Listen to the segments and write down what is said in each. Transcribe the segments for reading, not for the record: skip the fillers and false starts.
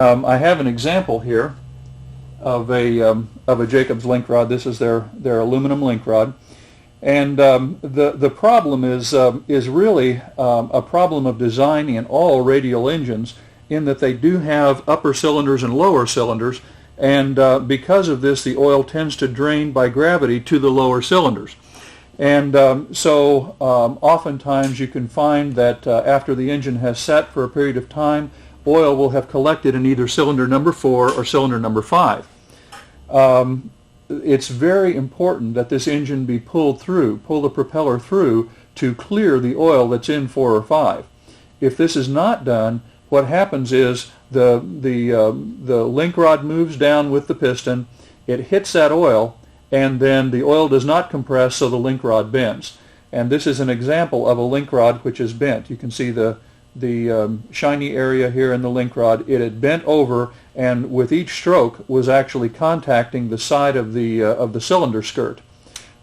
I have an example here of a Jacobs link rod. This is their aluminum link rod, and the problem is really a problem of design in all radial engines, in that they do have upper cylinders and lower cylinders, and because of this, the oil tends to drain by gravity to the lower cylinders. And so oftentimes you can find that after the engine has sat for a period of time, oil will have collected in either cylinder number 4 or cylinder number 5. It's very important that this engine be pull the propeller through to clear the oil that's in 4 or 5. If this is not done, what happens is the link rod moves down with the piston, it hits that oil, and then the oil does not compress, so the link rod bends. And this is an example of a link rod which is bent. You can see the shiny area here in the link rod. It had bent over, and with each stroke was actually contacting the side of the cylinder skirt.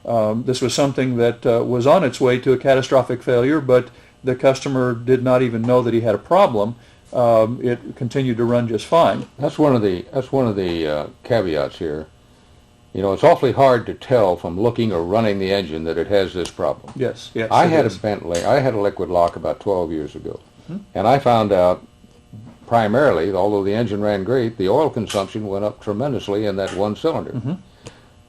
This was something that was on its way to a catastrophic failure, but the customer did not even know that he had a problem. It continued to run just fine. That's one of the caveats here. You know, it's awfully hard to tell from looking or running the engine that it has this problem. Yes, yes. I had a liquid lock about 12 years ago, and I found out primarily, although the engine ran great, the oil consumption went up tremendously in that one cylinder.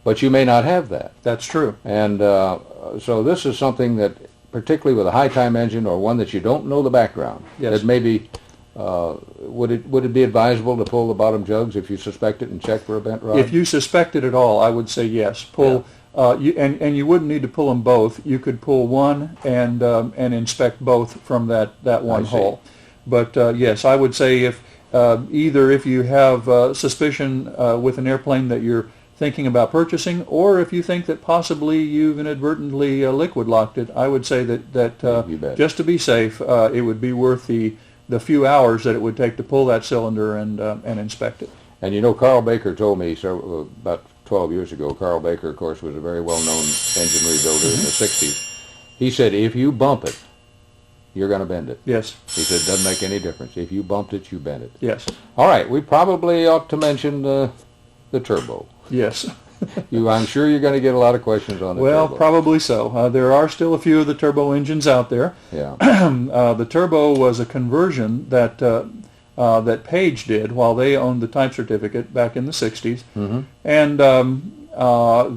But you may not have that. That's true. And so this is something that, particularly with a high-time engine or one that you don't know the background, that maybe would it be advisable to pull the bottom jugs if you suspect it and check for a bent rod? If you suspect it at all, I would say yes. Pull, and you wouldn't need to pull them both. You could pull one and inspect both from that one hole. But yes, I would say if either if you have suspicion with an airplane that you're thinking about purchasing, or if you think that possibly you've inadvertently liquid locked it, I would say that just to be safe, it would be worth the few hours that it would take to pull that cylinder and inspect it. And you know, Carl Baker told me about 12 years ago. Carl Baker, of course, was a very well-known engine rebuilder in the 60s. He said, if you bump it, you're going to bend it. Yes. He said, it doesn't make any difference. If you bumped it, you bend it. Yes. All right, we probably ought to mention the turbo. Yes. I'm sure you're going to get a lot of questions on the turbo. Well, probably so. There are still a few of the turbo engines out there. Yeah. The turbo was a conversion that Page did while they owned the type certificate back in the 60s. And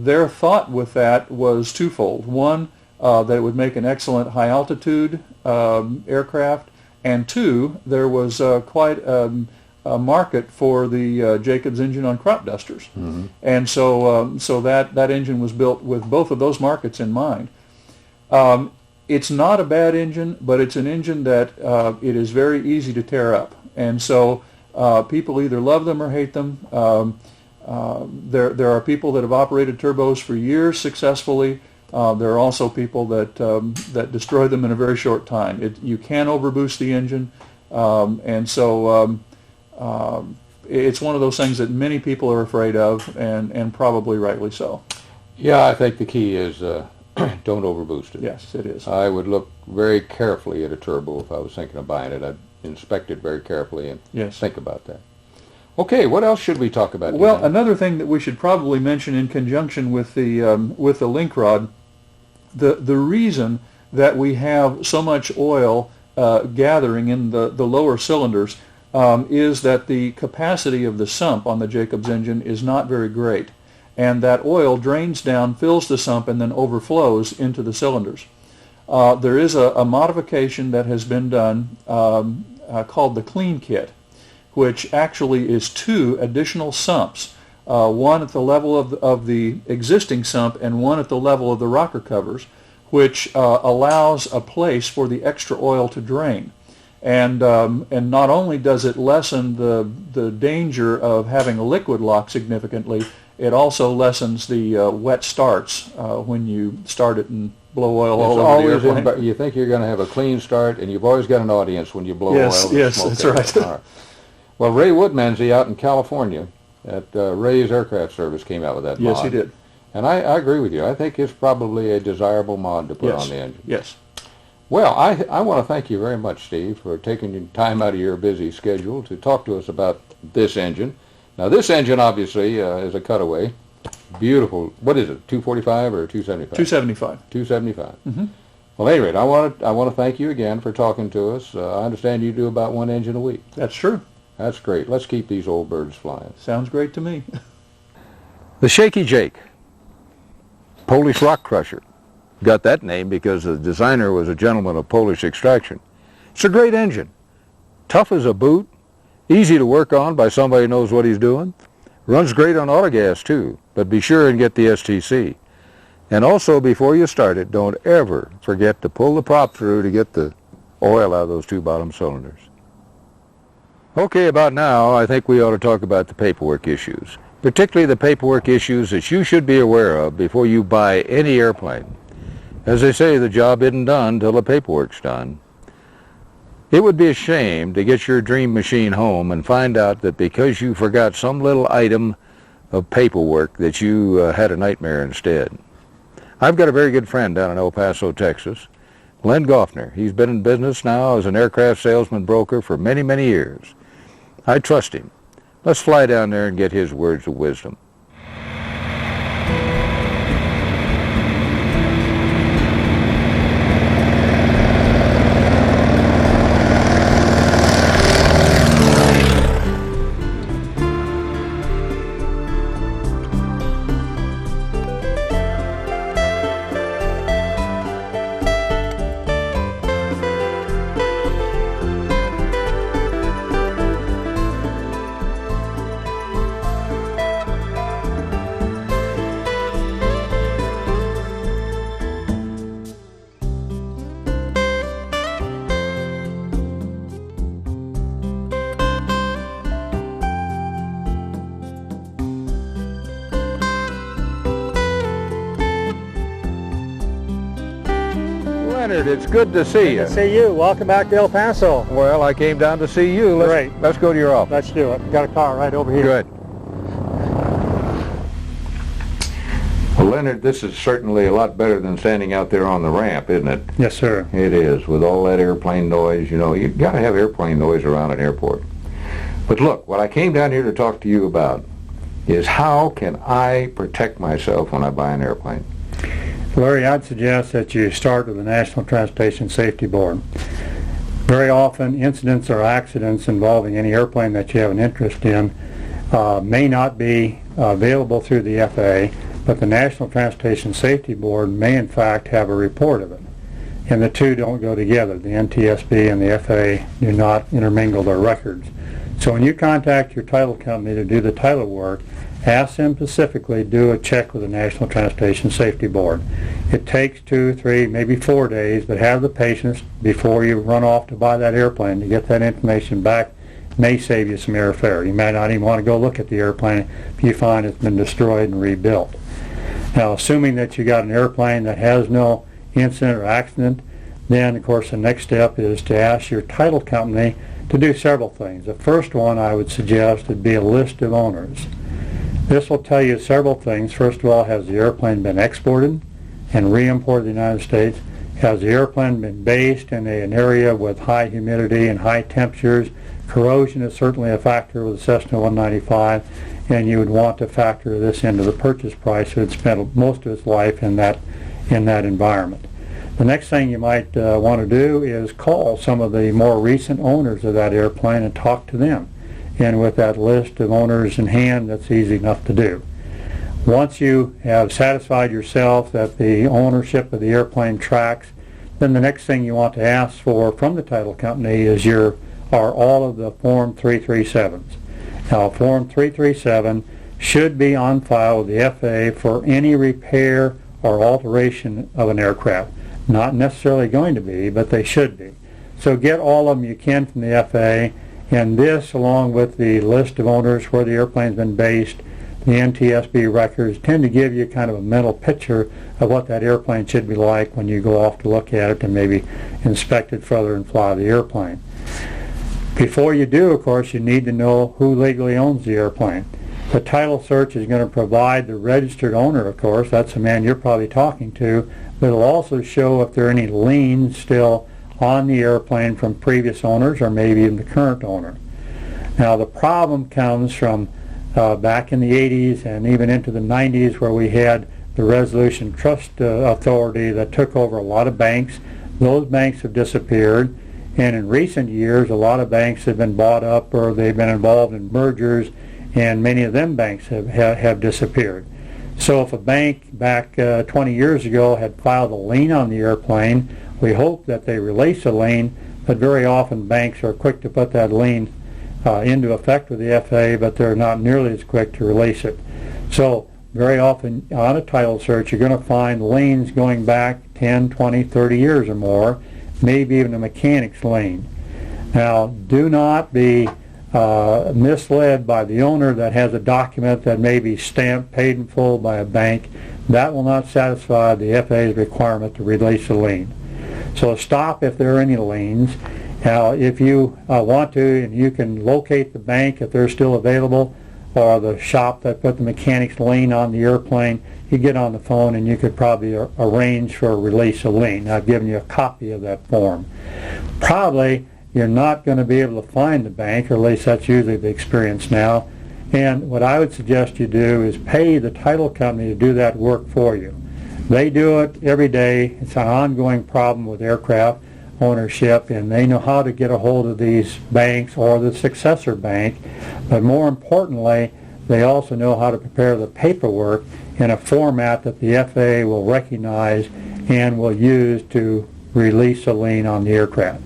their thought with that was twofold. One, that it would make an excellent high-altitude aircraft, and two, there was quite a market for the Jacobs engine on crop dusters. And so that engine was built with both of those markets in mind. It's not a bad engine, but it's an engine that it is very easy to tear up. And so people either love them or hate them. There are people that have operated turbos for years successfully. There are also people that destroy them in a very short time. You can overboost the engine, and so it's one of those things that many people are afraid of, and probably rightly so. Yeah, I think the key is don't overboost it. Yes, it is. I would look very carefully at a turbo if I was thinking of buying it. I'd inspect it very carefully and think about that. Okay, what else should we talk about? Well, another thing that we should probably mention in conjunction with the link rod, the reason that we have so much oil gathering in the lower cylinders is that the capacity of the sump on the Jacobs engine is not very great, and that oil drains down, fills the sump, and then overflows into the cylinders. There is a modification that has been done called the clean kit, which actually is 2 additional sumps, one at the level of the existing sump and one at the level of the rocker covers, which allows a place for the extra oil to drain. And not only does it lessen the danger of having a liquid lock significantly, it also lessens the wet starts when you start it and blow oil all over the airplane. You think you're going to have a clean start, and you've always got an audience when you blow oil. Yes, that's right. All right. Well, Ray Woodmansey out in California at Ray's Aircraft Service came out with that mod. Yes, he did. And I agree with you. I think it's probably a desirable mod to put on the engine. Yes. Well, I want to thank you very much, Steve, for taking time out of your busy schedule to talk to us about this engine. Now this engine obviously is a cutaway. Beautiful. What is it? 245 or 275? 275. 275. Mm-hmm. Well, at any rate, I want to thank you again for talking to us. I understand you do about one engine a week. That's true. That's great. Let's keep these old birds flying. Sounds great to me. The Shaky Jake, Polish rock crusher. Got that name because the designer was a gentleman of Polish extraction. It's a great engine. Tough as a boot. Easy to work on by somebody who knows what he's doing. Runs great on autogas too, but be sure and get the STC. And also, before you start it, don't ever forget to pull the prop through to get the oil out of those two bottom cylinders. Okay, about now, I think we ought to talk about the paperwork issues, particularly the paperwork issues that you should be aware of before you buy any airplane. As they say, the job isn't done till the paperwork's done. It would be a shame to get your dream machine home and find out that because you forgot some little item of paperwork that you had a nightmare instead. I've got a very good friend down in El Paso, Texas, Len Goffner. He's been in business now as an aircraft salesman broker for many, many years. I trust him. Let's fly down there and get his words of wisdom. Leonard, it's good to see you. Good to see you. Welcome back to El Paso. Well, I came down to see you. Great. Let's go to your office. Let's do it. Got a car right over here. Good. Well, Leonard, this is certainly a lot better than standing out there on the ramp, isn't it? Yes, sir. It is, with all that airplane noise. You know, you've got to have airplane noise around an airport. But look, what I came down here to talk to you about is how can I protect myself when I buy an airplane? Larry, I'd suggest that you start with the National Transportation Safety Board. Very often, incidents or accidents involving any airplane that you have an interest in may not be available through the FAA, but the National Transportation Safety Board may in fact have a report of it. And the two don't go together. The NTSB and the FAA do not intermingle their records. So when you contact your title company to do the title work, ask them specifically, do a check with the National Transportation Safety Board. It takes 2, 3, maybe 4 days, but have the patience before you run off to buy that airplane to get that information back. May save you some airfare. You may not even want to go look at the airplane if you find it's been destroyed and rebuilt. Now, assuming that you got an airplane that has no incident or accident, then of course the next step is to ask your title company to do several things. The first one I would suggest would be a list of owners. This will tell you several things. First of all, has the airplane been exported and re-imported to the United States? Has the airplane been based in an area with high humidity and high temperatures? Corrosion is certainly a factor with the Cessna 195, and you would want to factor this into the purchase price so it spent most of its life in that environment. The next thing you might want to do is call some of the more recent owners of that airplane and talk to them. And with that list of owners in hand, that's easy enough to do. Once you have satisfied yourself that the ownership of the airplane tracks, then the next thing you want to ask for from the title company is are all of the Form 337s. Now, Form 337 should be on file with the FAA for any repair or alteration of an aircraft. Not necessarily going to be, but they should be. So get all of them you can from the FAA, and this, along with the list of owners where the airplane's been based, the NTSB records, tend to give you kind of a mental picture of what that airplane should be like when you go off to look at it and maybe inspect it further and fly the airplane. Before you do, of course, you need to know who legally owns the airplane. The title search is going to provide the registered owner, of course. That's the man you're probably talking to, but it'll also show if there are any liens still on the airplane from previous owners or maybe even the current owner. Now the problem comes from back in the 80s and even into the 90s, where we had the Resolution Trust Authority that took over a lot of banks. Those banks have disappeared, and in recent years a lot of banks have been bought up or they've been involved in mergers, and many of them banks have disappeared. So if a bank back 20 years ago had filed a lien on the airplane, we hope that they release a lien, but very often banks are quick to put that lien into effect with the FAA, but they're not nearly as quick to release it. So very often on a title search, you're going to find liens going back 10, 20, 30 years or more, maybe even a mechanic's lien. Now, do not be misled by the owner that has a document that may be stamped, paid in full by a bank. That will not satisfy the FAA's requirement to release a lien. So stop if there are any liens. Now, if you want to, and you can locate the bank if they're still available, or the shop that put the mechanic's lien on the airplane, you get on the phone and you could probably arrange for a release of lien. I've given you a copy of that form. Probably you're not going to be able to find the bank, or at least that's usually the experience now. And what I would suggest you do is pay the title company to do that work for you. They do it every day. It's an ongoing problem with aircraft ownership, and they know how to get a hold of these banks or the successor bank. But more importantly, they also know how to prepare the paperwork in a format that the FAA will recognize and will use to release a lien on the aircraft.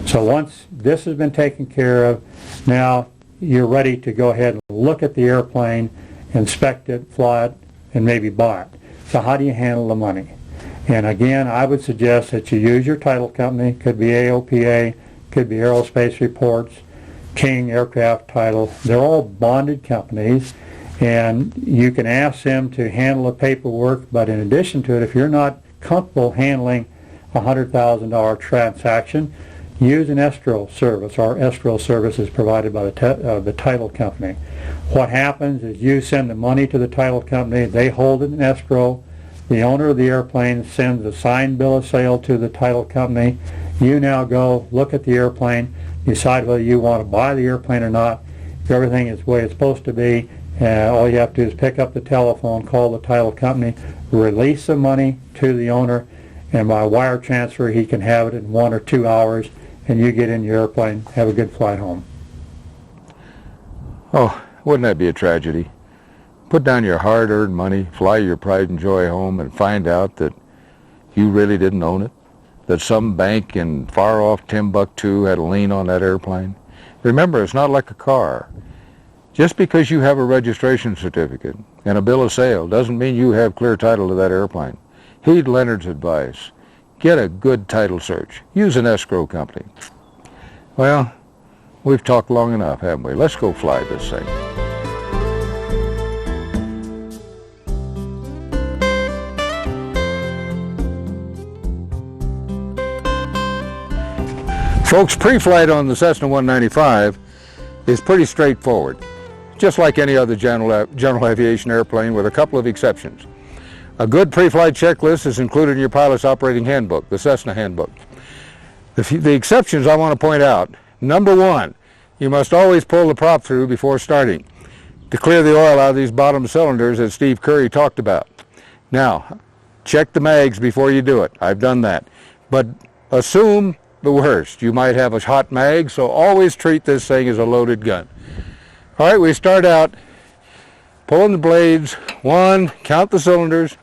So once this has been taken care of, now you're ready to go ahead and look at the airplane, inspect it, fly it, and maybe buy it. So how do you handle the money? And again, I would suggest that you use your title company. Could be AOPA, could be Aerospace Reports, King Aircraft Title. They're all bonded companies, and you can ask them to handle the paperwork. But in addition to it, if you're not comfortable handling a $100,000 transaction, use an escrow service. Our escrow service is provided by the title company. What happens is you send the money to the title company, they hold it in escrow. The owner of the airplane sends a signed bill of sale to the title company. You now go look at the airplane, decide whether you want to buy the airplane or not. If everything is the way it's supposed to be, all you have to do is pick up the telephone, call the title company, release the money to the owner, and by wire transfer he can have it in 1 or 2 hours, and you get in your airplane, have a good flight home. Oh, wouldn't that be a tragedy? Put down your hard-earned money, fly your pride and joy home, and find out that you really didn't own it, that some bank in far-off Timbuktu had a lien on that airplane. Remember, it's not like a car. Just because you have a registration certificate and a bill of sale doesn't mean you have clear title to that airplane. Heed Leonard's advice. Get a good title search. Use an escrow company. Well, we've talked long enough, haven't we? Let's go fly this thing. Folks, pre-flight on the Cessna 195 is pretty straightforward, just like any other general aviation airplane, with a couple of exceptions. A good pre-flight checklist is included in your pilot's operating handbook, the Cessna handbook. The exceptions I want to point out: number one, you must always pull the prop through before starting to clear the oil out of these bottom cylinders that Steve Curry talked about. Now, check the mags before you do it. I've done that. But assume the worst. You might have a hot mag, so always treat this thing as a loaded gun. All right, we start out pulling the blades. 1, count the cylinders.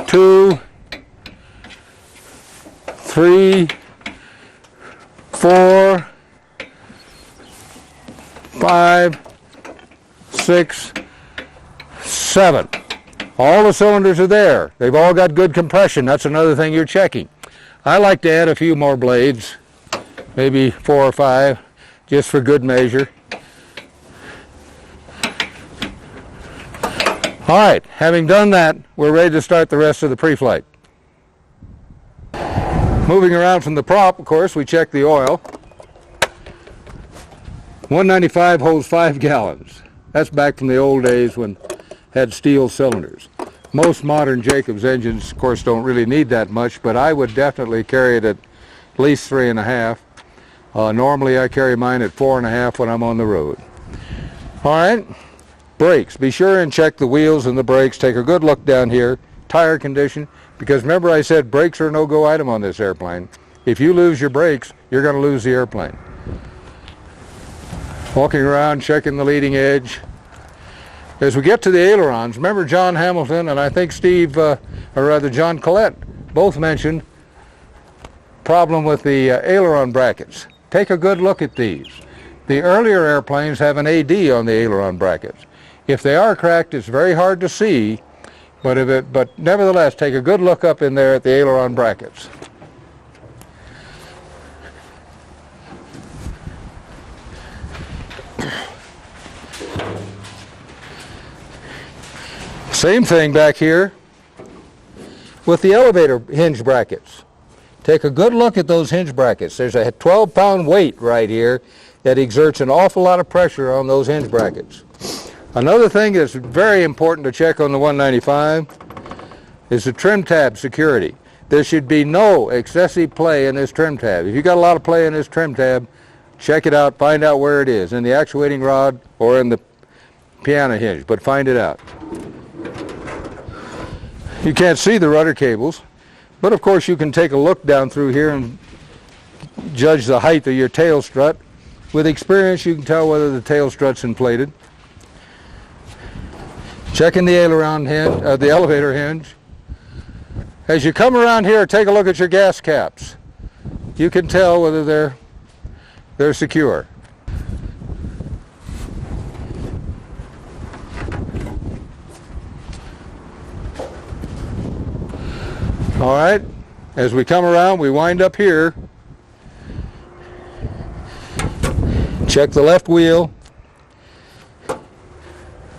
2, 3, 4, 5, 6, 7. All the cylinders are there. They've all got good compression. That's another thing you're checking. I like to add a few more blades, maybe 4 or 5, just for good measure. All right, having done that, we're ready to start the rest of the pre-flight. Moving around from the prop, of course, we check the oil. 195 holds 5 gallons. That's back from the old days when had steel cylinders. Most modern Jacobs engines, of course, don't really need that much, but I would definitely carry it at least 3.5. Normally I carry mine at 4.5 when I'm on the road. All right, brakes. Be sure and check the wheels and the brakes. Take a good look down here. Tire condition, because remember I said brakes are a no-go item on this airplane. If you lose your brakes, you're going to lose the airplane. Walking around, checking the leading edge. As we get to the ailerons, remember John Hamilton and I think John Collette both mentioned problem with the aileron brackets. Take a good look at these. The earlier airplanes have an AD on the aileron brackets. If they are cracked, it's very hard to see, but nevertheless, take a good look up in there at the aileron brackets. Same thing back here with the elevator hinge brackets. Take a good look at those hinge brackets. There's a 12-pound weight right here that exerts an awful lot of pressure on those hinge brackets. Another thing that's very important to check on the 195 is the trim tab security. There should be no excessive play in this trim tab. If you got a lot of play in this trim tab, check it out, find out where it is, in the actuating rod or in the piano hinge, but find it out. You can't see the rudder cables, but of course you can take a look down through here and judge the height of your tail strut. With experience, you can tell whether the tail strut's inflated. Checking the aileron hinge, the elevator hinge. As you come around here, take a look at your gas caps. You can tell whether they're secure. All right, as we come around, we wind up here. Check the left wheel.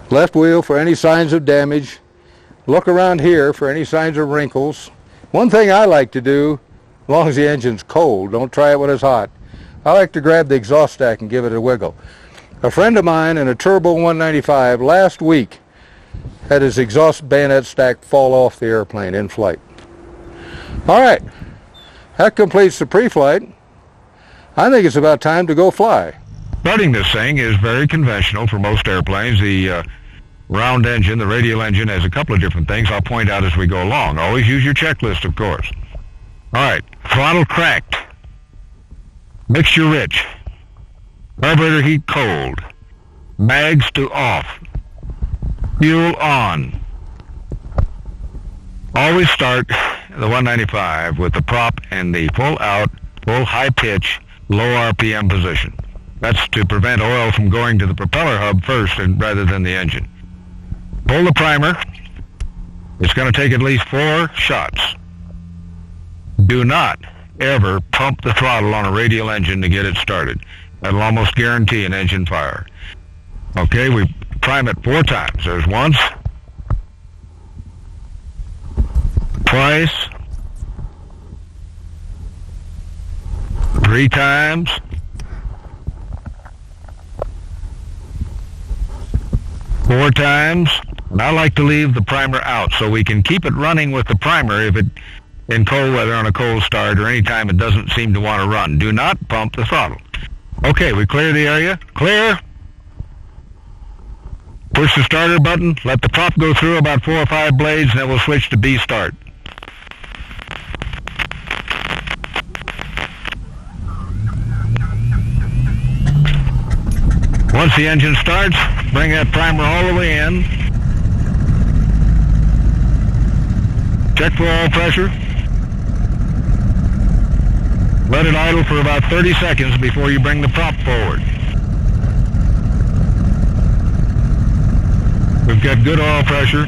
Left wheel for any signs of damage. Look around here for any signs of wrinkles. One thing I like to do, as long as the engine's cold, don't try it when it's hot, I like to grab the exhaust stack and give it a wiggle. A friend of mine in a Turbo 195 last week had his exhaust bayonet stack fall off the airplane in flight. All right, that completes the pre-flight. I think it's about time to go fly. Starting this thing is very conventional for most airplanes. The round engine, the radial engine, has a couple of different things I'll point out as we go along. Always use your checklist, of course. All right, throttle cracked, mixture rich, carburetor heat cold, mags to off, fuel on. Always start the 195 with the prop in the full out, full high pitch, low RPM position. That's to prevent oil from going to the propeller hub first rather than the engine. Pull the primer. It's going to take at least 4 shots. Do not ever pump the throttle on a radial engine to get it started. That'll almost guarantee an engine fire. Okay, we prime it 4 times. There's once, twice, 3 times, 4 times, and I like to leave the primer out so we can keep it running with the primer if it in cold weather on a cold start or any time it doesn't seem to want to run. Do not pump the throttle. Okay, we clear the area. Clear. Push the starter button. Let the prop go through about 4 or 5 blades, and then we'll switch to B start. Once the engine starts, bring that primer all the way in. Check for oil pressure. Let it idle for about 30 seconds before you bring the prop forward. We've got good oil pressure,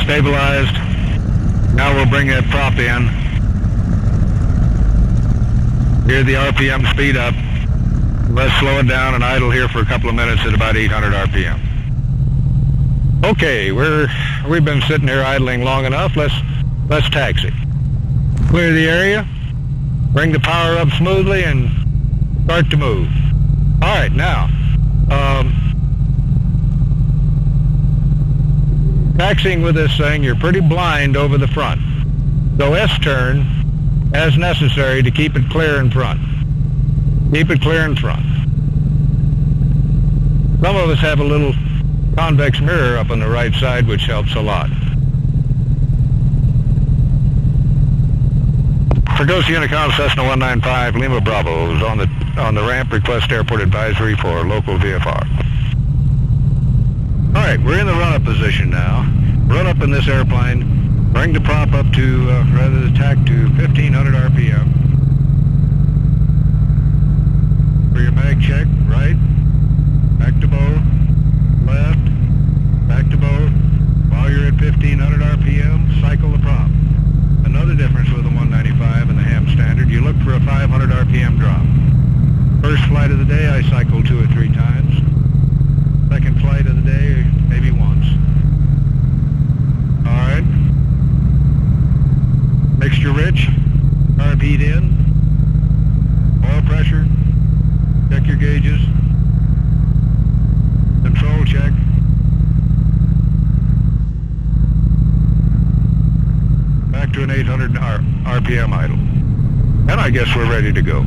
stabilized. Now we'll bring that prop in. Hear the RPM speed up. Let's slow it down and idle here for a couple of minutes at about 800 RPM. Okay, we've been sitting here idling long enough. Let's taxi. Clear the area. Bring the power up smoothly and start to move. All right, now, taxiing with this thing, you're pretty blind over the front. So S-turn as necessary to keep it clear in front. Keep it clear in front. Some of us have a little convex mirror up on the right side, which helps a lot. Fregosi Unicom Cessna 195 Lima Bravo is on the ramp. Request airport advisory for local VFR. All right, we're in the run-up position now. Run up in this airplane. Bring the prop up to, rather the tack to 1500 RPM. For your mag check, right, back to bow, left, back to bow. While you're at 1500 RPM, cycle the prop. Another difference with the 195 and the ham standard, you look for a 500 RPM drop. First flight of the day, I cycle 2 or 3 times. Second flight of the day, maybe once. All right. Mixture rich, carb heat in, oil pressure, check your gauges, control check. Back to an 800 RPM idle. And I guess we're ready to go.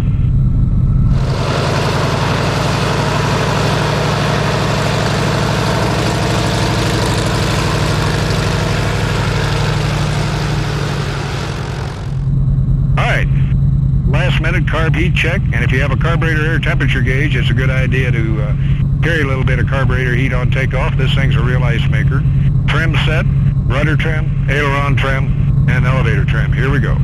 Last minute carb heat check, and if you have a carburetor air temperature gauge, it's a good idea to carry a little bit of carburetor heat on takeoff. This thing's a real ice maker. Trim set, rudder trim, aileron trim, and elevator trim. Here we go.